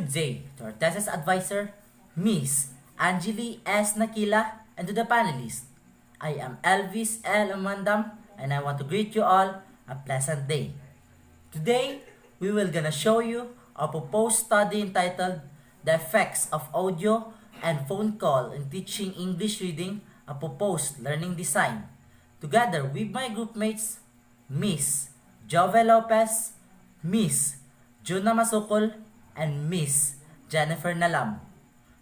Good day to our thesis advisor, Miss Angeli S. Nakila, and to the panelists. I am Elvis L. Amandam, and I want to greet you all a pleasant day. Today, we will gonna show you a proposed study entitled The Effects of Audio and Phone Call in Teaching English Reading, a Proposed Learning Design, together with my groupmates, Miss Jove Lopez, Miss Juna Masukol, and Miss Jennifer Nalam.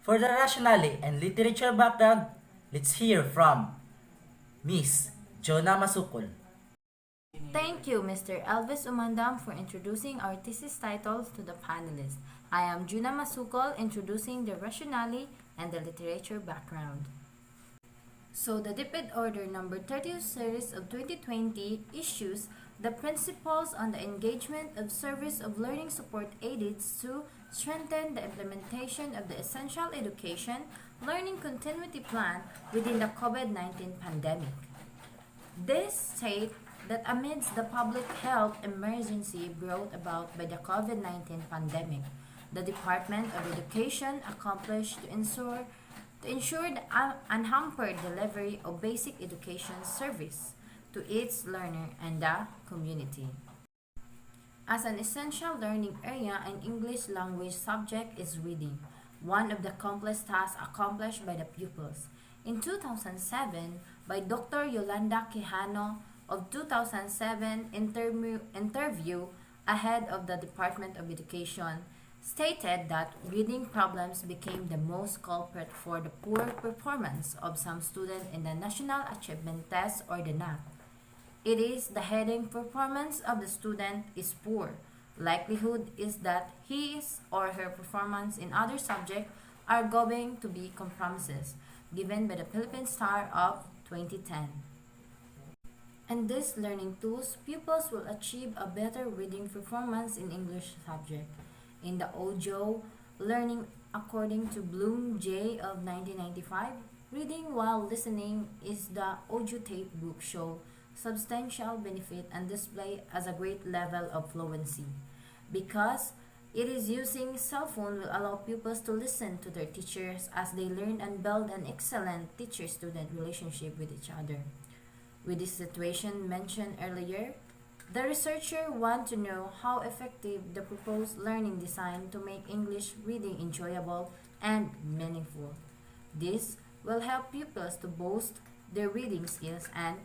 For the rationale and literature background, let's hear from Miss Jona Masukol. Thank you, Mr. Elvis Umandam, for introducing our thesis titles to the panelists. I am Juna Masukol, introducing the rationale and the literature background. So, the DepEd Order number 30 series of 2020 issues the principles on the engagement of service of learning support aids to strengthen the implementation of the essential education learning continuity plan within the COVID-19 pandemic. This state that amidst the public health emergency brought about by the COVID-19 pandemic, the Department of Education accomplished to ensure the unhampered delivery of basic education service to its learner and the community. As an essential learning area, an English language subject is reading, one of the complex tasks accomplished by the pupils. In 2007, by Dr. Yolanda Quijano of 2007 interview ahead of the Department of Education, stated that reading problems became the most culprit for the poor performance of some students in the National Achievement Test or the NAT. It is the heading performance of the student is poor. Likelihood is that his or her performance in other subjects are going to be compromises, given by the Philippine Star of 2010. And these learning tools, pupils will achieve a better reading performance in English subject. In the audio learning, according to Bloom J. of 1995, reading while listening is the audio tape book show substantial benefit and display as a great level of fluency. Because it is using cell phone will allow pupils to listen to their teachers as they learn and build an excellent teacher-student relationship with each other. With this situation mentioned earlier, the researcher want to know how effective the proposed learning design to make English reading enjoyable and meaningful. This will help pupils to boost their reading skills and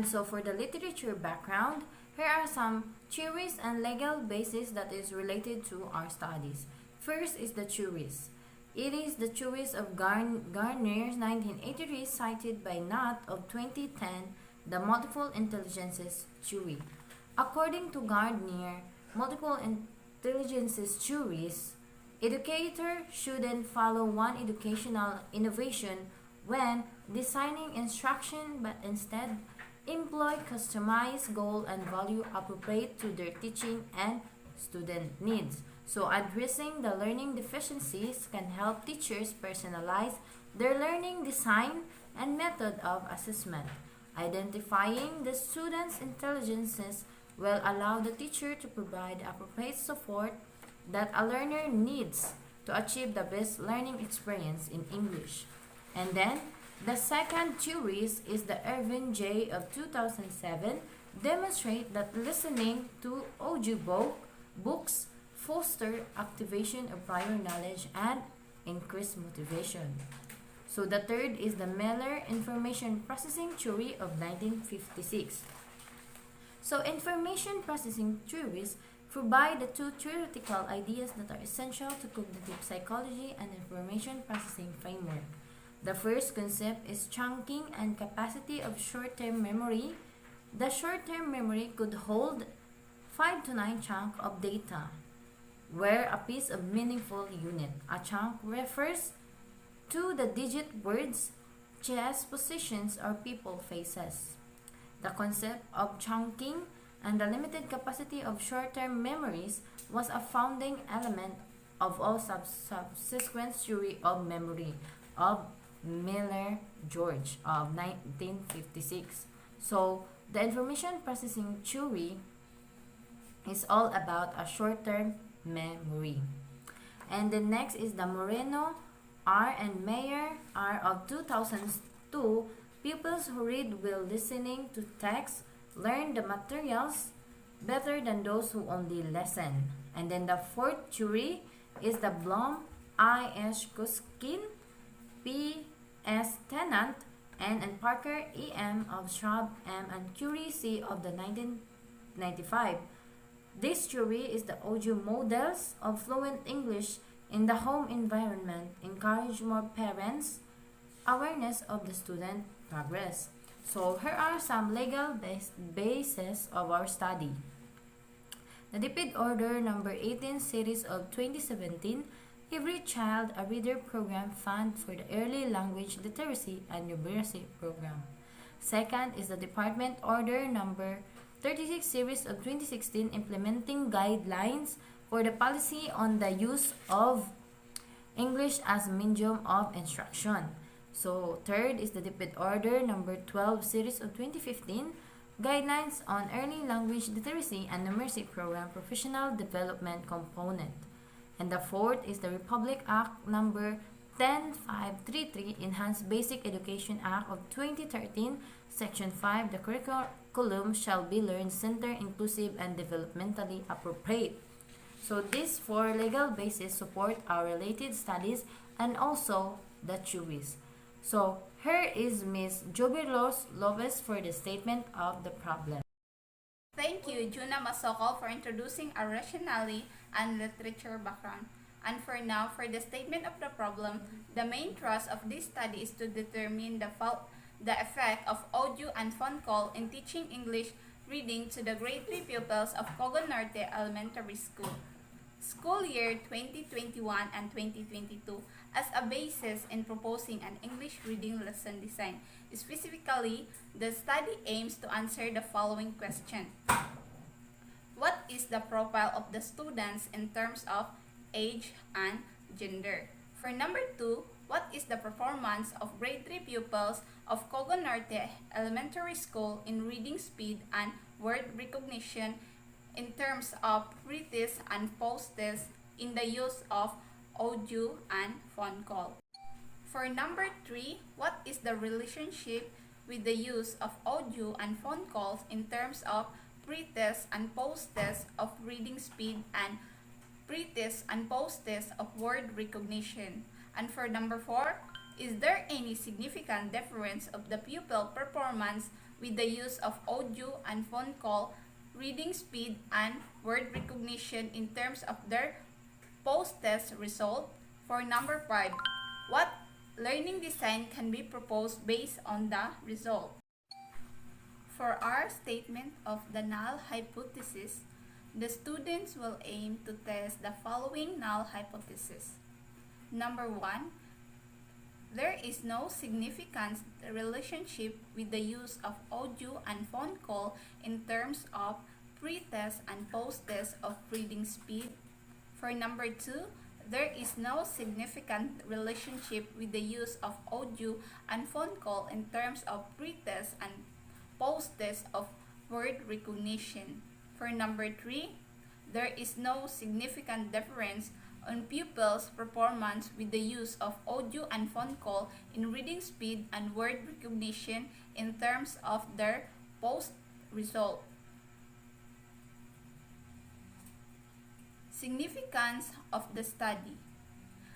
so for the literature background, here are some theories and legal basis that is related to our studies. First is the theories. It is the theories of Gardner's 1983 cited by Knott of 2010, the multiple intelligences theory. According to Gardner, multiple intelligences theories, educator shouldn't follow one educational innovation when designing instruction but instead employ customized goal and value appropriate to their teaching and student needs. So addressing the learning deficiencies can help teachers personalize their learning design and method of assessment. Identifying the student's intelligences will allow the teacher to provide appropriate support that a learner needs to achieve the best learning experience in English. And then, the second theories is the Irvin J. of 2007 demonstrate that listening to books foster activation of prior knowledge and increase motivation. So the third is the Miller Information Processing Theory of 1956. So information processing theories provide the two theoretical ideas that are essential to cognitive psychology and information processing framework. The first concept is chunking and capacity of short-term memory. The short-term memory could hold 5 to 9 chunks of data, where a piece of meaningful unit. A chunk refers to the digit words, chess positions, or people faces. The concept of chunking and the limited capacity of short-term memories was a founding element of all subsequent theory of memory of Miller George of 1956. So the information processing theory is all about a short-term memory. And the next is the Moreno R and Mayer R of 2002. Pupils who read while listening to text learn the materials better than those who only listen. And then the fourth jury is the Blom I.S. Kuskin P.S. Tennant and Parker E.M. of Schwab M. and Curie C. of the 1995. This jury is the audio models of fluent English in the home environment encourage more parents' awareness of the student progress. So here are some legal bases of our study. The DPID Order number 18 series of 2017, Every Child a Reader Program Fund for the Early Language Literacy and Numeracy Program. Second is the Department Order number 36 series of 2016 implementing guidelines for the policy on the use of English as medium of instruction. So third is the DPID Order number 12 series of 2015 guidelines on early language literacy and numeracy program professional development component. And the fourth is the Republic Act number 10533 Enhanced Basic Education Act of 2013 Section 5, the curriculum shall be learned centered, inclusive, and developmentally appropriate. So these four legal bases support our related studies and also the juries. So here is Ms. Jobelos Lopez for the statement of the problem. Thank you, Juna Masoko, for introducing our rationale and literature background. And for now, for the statement of the problem, the main thrust of this study is to determine the effect of audio and phone call in teaching English reading to the grade 3 pupils of Cogon Norte Elementary School, school year 2021 and 2022, as a basis in proposing an English reading lesson design. Specifically, the study aims to answer the following question. What is the profile of the students in terms of age and gender? For number 2, what is the performance of grade 3 pupils of Cogon Norte Elementary School in reading speed and word recognition in terms of pre-test and post-test in the use of audio and phone call? For number 3, what is the relationship with the use of audio and phone calls in terms of pre-test and post-test of reading speed and pre-test and post-test of word recognition? And for number 4, is there any significant difference of the pupil performance with the use of audio and phone call, reading speed, and word recognition in terms of their post-test result? For number 5, what learning design can be proposed based on the result? For our statement of the null hypothesis, the students will aim to test the following null hypothesis. Number 1, there is no significant relationship with the use of audio and phone call in terms of pre-test and post-test of reading speed. For number 2, there is no significant relationship with the use of audio and phone call in terms of pre-test and post-test of word recognition. For number 3, there is no significant difference on pupils' performance with the use of audio and phone call in reading speed and word recognition in terms of their post result. Significance of the study.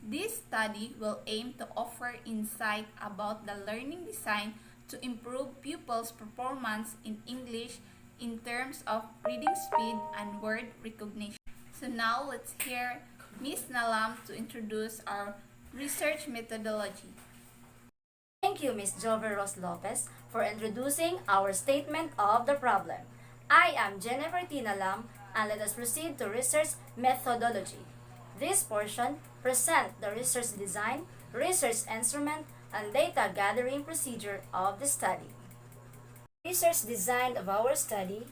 This study will aim to offer insight about the learning design to improve pupils' performance in English in terms of reading speed and word recognition. So now let's hear Ms. Nalam to introduce our research methodology. Thank you, Ms. Joveros Lopez, for introducing our statement of the problem. I am Jennifer T. Nalam, and let us proceed to research methodology. This portion presents the research design, research instrument, and data gathering procedure of the study. Research design of our study,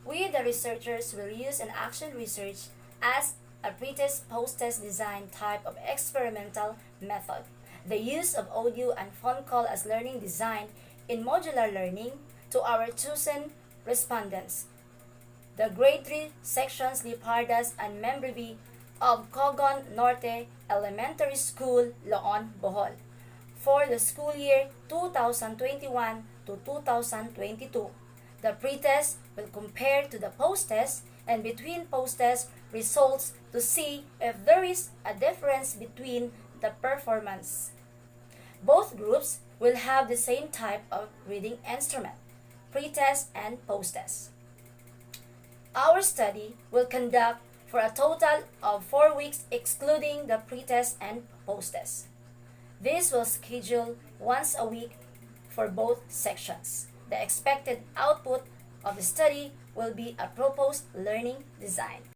we the researchers will use an action research as a pre-test post-test design type of experimental method. The use of audio and phone call as learning design in modular learning to our chosen respondents. The grade 3 sections Lipardas and Membrevi of Cogon Norte Elementary School, Loon, Bohol, for the school year 2021 to 2022. The pretest will compare to the post-test and between post-test results to see if there is a difference between the performance. Both groups will have the same type of reading instrument, pretest and post-test. Our study will conduct for a total of 4 weeks excluding the pretest and post-test. This will schedule once a week for both sections. The expected output of the study will be a proposed learning design.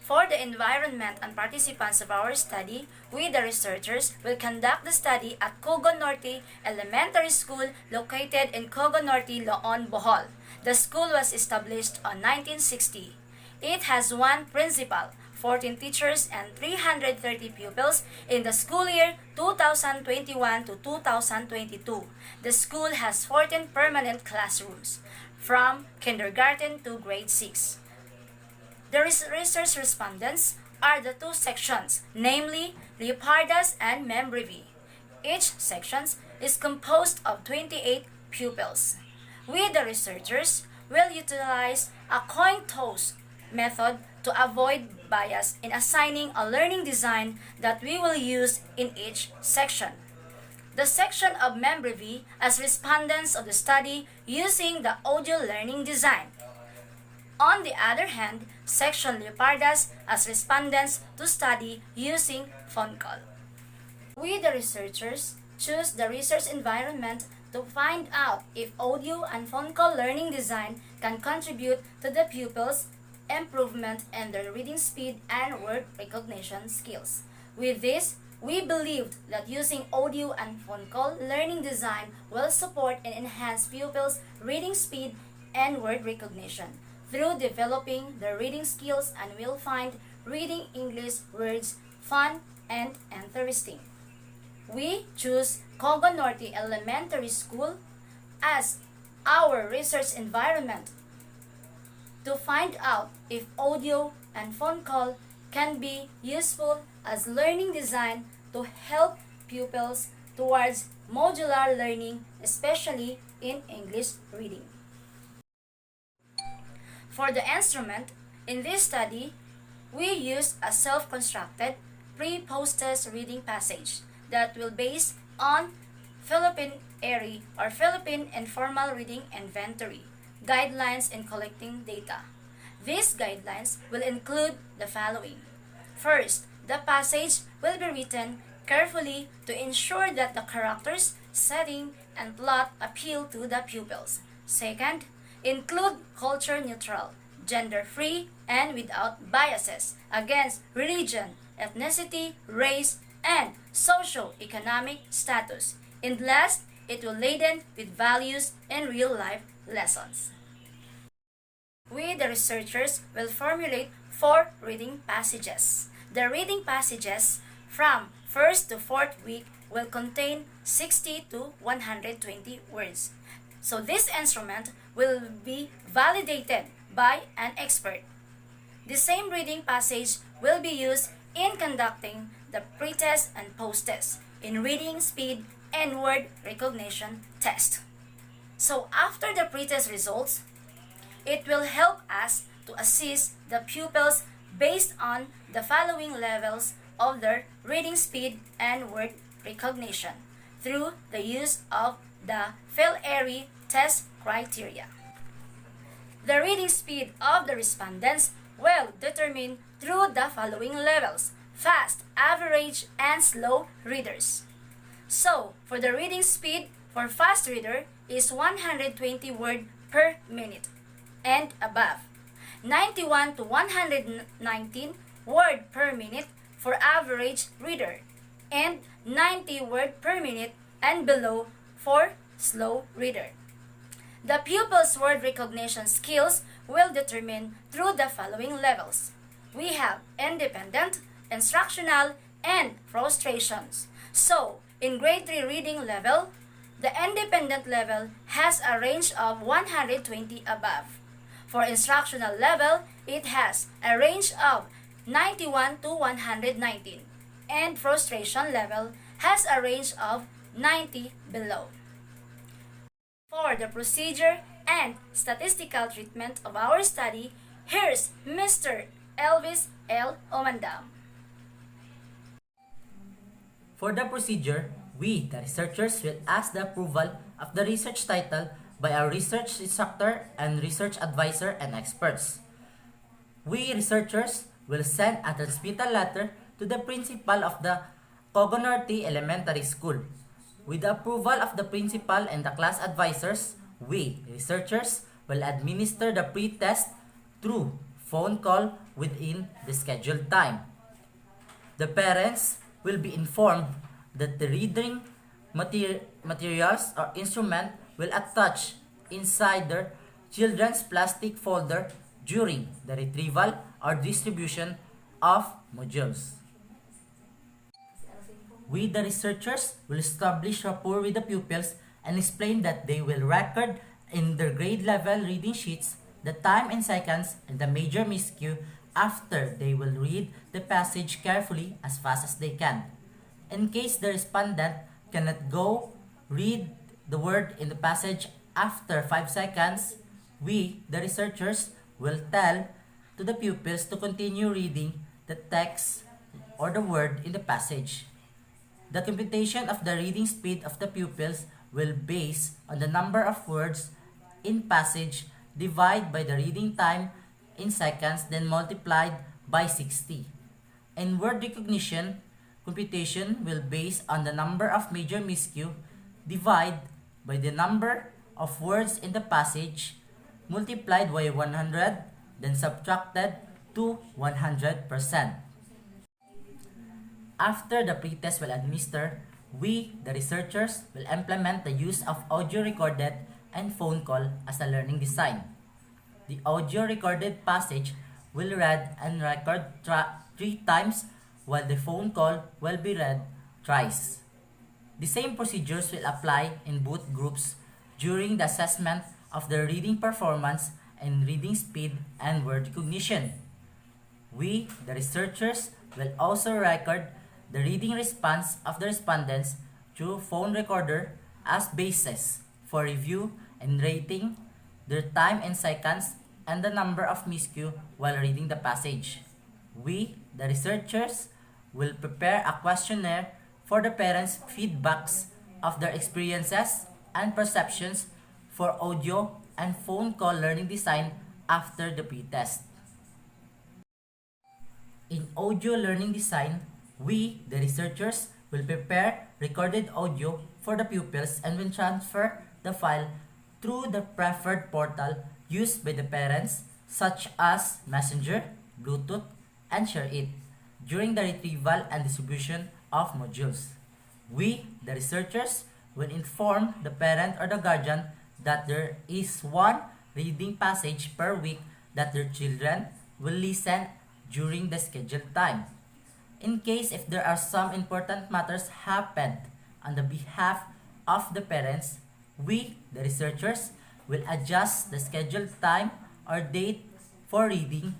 For the environment and participants of our study, we the researchers will conduct the study at Cogon Norte Elementary School located in Cogon Norte, Loon, Bohol. The school was established on 1960. It has one principal, 14 teachers, and 330 pupils in the school year 2021 to 2022. The school has 14 permanent classrooms from kindergarten to grade 6. The research respondents are the two sections, namely Leopardas and Membrevi. Each section is composed of 28 pupils. We, the researchers, will utilize a coin toss method to avoid bias in assigning a learning design that we will use in each section. The section of Membrevi as respondents of the study using the audio learning design. On the other hand, section Leopardas as respondents to study using phone call. We, the researchers, choose the research environment to find out if audio and phone call learning design can contribute to the pupils' improvement in their reading speed and word recognition skills. With this, we believed that using audio and phone call learning design will support and enhance pupils' reading speed and word recognition through developing their reading skills, and will find reading English words fun and interesting. We choose Cogon Norte Elementary School as our research environment to find out if audio and phone call can be useful as learning design to help pupils towards modular learning, especially in English reading. For the instrument, in this study, we use a self-constructed pre-post-test reading passage that will base on Philippine ERI or Philippine Informal Reading Inventory guidelines in collecting data. These guidelines will include the following. First, the passage will be written carefully to ensure that the characters, setting, and plot appeal to the pupils. Second, include culture neutral, gender free, and without biases against religion, ethnicity, race, and socio-economic status. And last, it will laden with values and real-life lessons. We, the researchers, will formulate 4 reading passages. The reading passages from 1st to 4th week will contain 60 to 120 words. So this instrument will be validated by an expert. The same reading passage will be used in conducting the pretest and post-test in reading speed and word recognition test. So after the pretest results, it will help us to assist the pupils based on the following levels of their reading speed and word recognition through the use of the PhilERI test criteria. The reading speed of the respondents will determine through the following levels: fast, average, and slow readers. So, for the reading speed for fast reader is 120 word per minute and above. 91 to 119 word per minute for average reader, and 90 word per minute and below for slow reader. The pupil's word recognition skills will determine through the following levels. We have independent, instructional, and frustrations. So, in grade 3 reading level, the independent level has a range of 120 above. For instructional level, it has a range of 91 to 119, and frustration level has a range of 90 below. For the procedure and statistical treatment of our study, here's Mr. Elvis L. Omandam. For the procedure, we, the researchers, will ask the approval of the research title by our research instructor and research advisor and experts. We researchers will send a transmittal letter to the principal of the Cogonorte Elementary School. With the approval of the principal and the class advisors, we, researchers, will administer the pre-test through phone call within the scheduled time. The parents will be informed that the reading materials or instrument will attach inside their children's plastic folder during the retrieval or distribution of modules. We, the researchers, will establish rapport with the pupils and explain that they will record in their grade level reading sheets the time in seconds and the major miscue after they will read the passage carefully as fast as they can. In case the respondent cannot go read the word in the passage after 5 seconds, we, the researchers, will tell to the pupils to continue reading the text or the word in the passage. The computation of the reading speed of the pupils will base on the number of words in passage divided by the reading time in seconds, then multiplied by 60. In word recognition, computation will base on the number of major miscue divided by the number of words in the passage multiplied by 100, then subtracted to 100%. After the pretest will administer, we, the researchers, will implement the use of audio recorded and phone call as a learning design. The audio recorded passage will read and record 3 times, while the phone call will be read thrice. The same procedures will apply in both groups during the assessment of their reading performance and reading speed and word recognition. We, the researchers, will also record the reading response of the respondents through phone recorder as basis for review and rating their time in seconds and the number of miscue while reading the passage. We, the researchers, will prepare a questionnaire for the parents' feedbacks of their experiences and perceptions for audio and phone call learning design after the pretest. In audio learning design, we, the researchers, will prepare recorded audio for the pupils and will transfer the file through the preferred portal used by the parents, such as Messenger, Bluetooth, and ShareIt, during the retrieval and distribution of modules. We, the researchers, will inform the parent or the guardian that there is one reading passage per week that their children will listen during the scheduled time. In case if there are some important matters happened on the behalf of the parents, we, the researchers, will adjust the scheduled time or date for reading,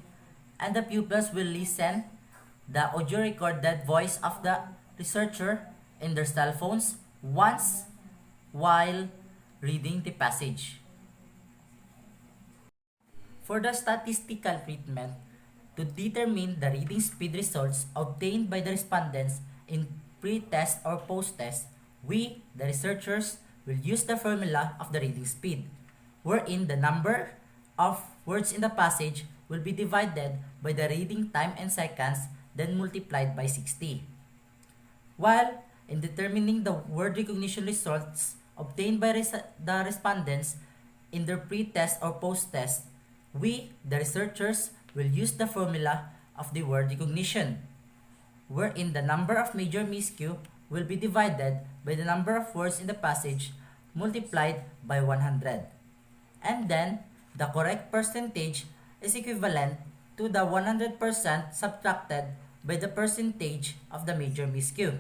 and the pupils will listen the audio recorded voice of the researcher in their cell phones once while reading the passage. For the statistical treatment, to determine the reading speed results obtained by the respondents in pre-test or post-test, we, the researchers, will use the formula of the reading speed, wherein the number of words in the passage will be divided by the reading time in seconds, then multiplied by 60. While in determining the word recognition results obtained by the respondents in their pre-test or post-test, we, the researchers, will use the formula of the word recognition, wherein the number of major miscue will be divided by the number of words in the passage multiplied by 100. And then, the correct percentage is equivalent to the 100% subtracted by the percentage of the major miscue.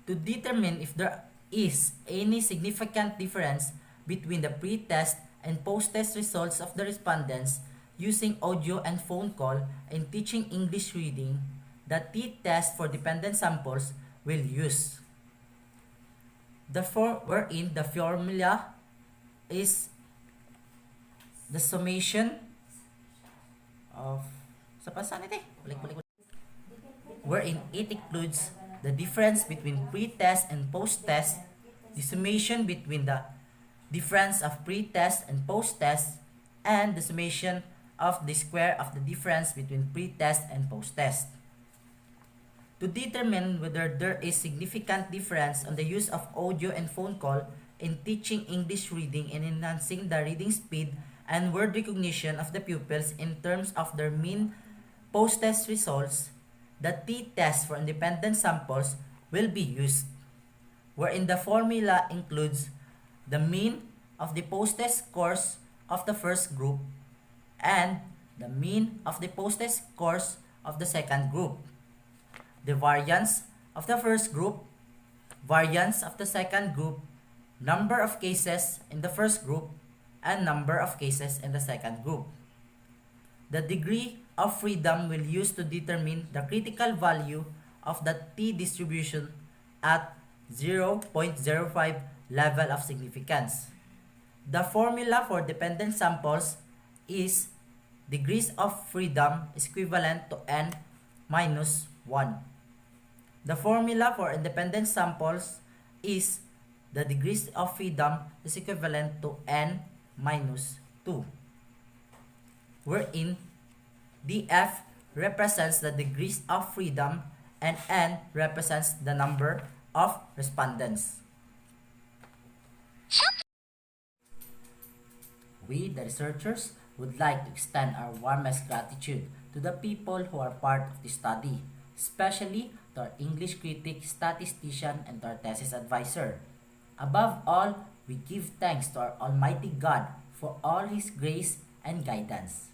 To determine if there is any significant difference between the pre-test and post-test results of the respondents, using audio and phone call in teaching English reading, the t-test for dependent samples will use. Wherein the formula is the summation of wherein it includes the difference between pre-test and post-test, the summation between the difference of pre-test and post-test, and the summation of the square of the difference between pre-test and post-test. To determine whether there is significant difference on the use of audio and phone call in teaching English reading and enhancing the reading speed and word recognition of the pupils in terms of their mean post-test results, the t-test for independent samples will be used, wherein the formula includes the mean of the post-test scores of the first group and the mean of the post-test scores of the second group, the variance of the first group, variance of the second group, number of cases in the first group, and number of cases in the second group. The degree of freedom will use to determine the critical value of the t-distribution at 0.05 level of significance. The formula for dependent samples is degrees of freedom is equivalent to n minus 1. The formula for independent samples is the degrees of freedom is equivalent to n minus 2, wherein df represents the degrees of freedom and n represents the number of respondents. We, the researchers, would like to extend our warmest gratitude to the people who are part of the study, especially to our English critic, statistician, and to our thesis advisor. Above all, we give thanks to our Almighty God for all His grace and guidance.